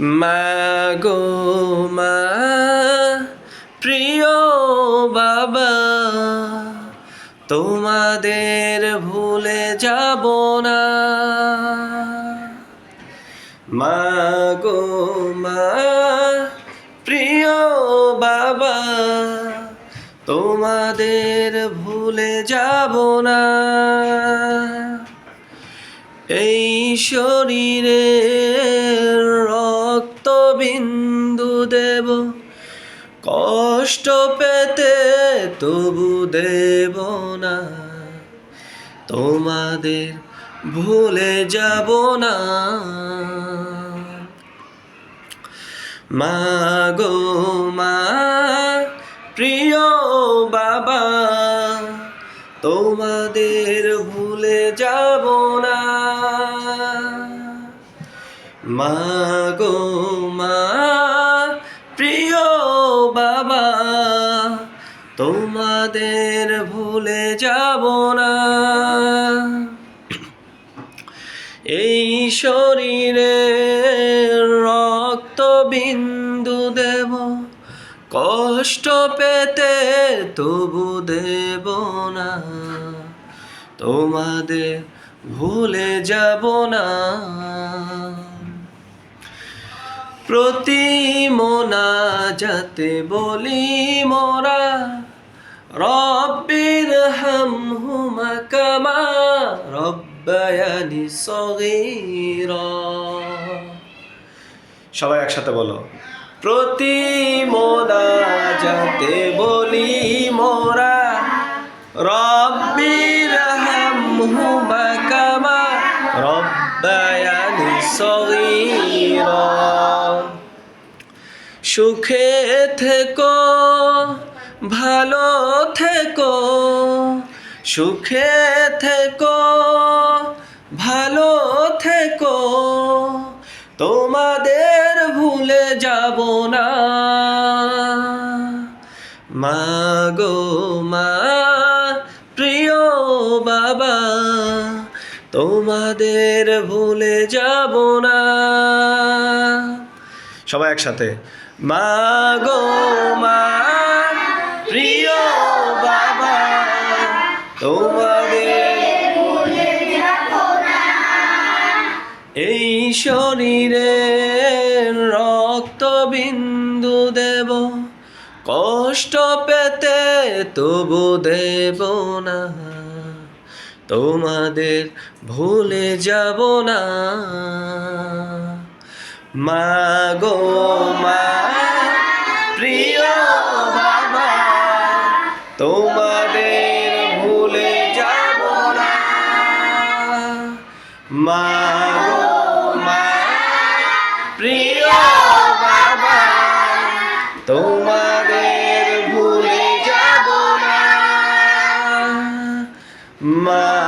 মা গো মা, প্রিয় বাবা, তোমাদের ভুলে যাব না। মা গো মা, প্রিয় বাবা, তোমাদের ভুলে যাব না। এই শরীরে রক্ত বিন্দু দেব, কষ্ট পেতে তবু দেব না। তোমাদের ভুলে যাব না। মা গো মা, প্রিয় বাবা, তোমাদের ভুলে যাব না। মা গো মা, প্রিয় বাবা, তোমাদের ভুলে যাব না। এই শরীরে রক্ত বিন্দু দেব, কষ্ট পেতে তবু দেব না। তোমাদের ভুলে যাব না। প্রতি মোনাজাতে বলি মোরা, রব্বির হামহুমা কামা রব্বায়ানি সগীরা। সবাই একসাথে বলো। প্রতি মোনাজাতে বলি মোরা, রব্বির হামহুমা কামা রব্বায়ানি সগীরা। সুখে থেকো, ভালো থেকো, সুখে থেকো, ভালো থেকো, তোমাদের ভুলে যাব না। মা গো মা, প্রিয় বাবা, তোমাদের ভুলে যাব না। সবাই একসাথে। মা গো মা, প্রিয় বাবা, তোমাদের ভুলে যাব না। এই শরীরে রক্ত বিন্দু দেব, কষ্ট পেতে তবু দেব না। তোমাদের ভুলে যাব না। মা গো মা, প্রিয় বাবা, তোমাদের ভুলে যাব না। মা গো মা, প্রিয় বাবা, তোমাদের ভুলে যাব না। মা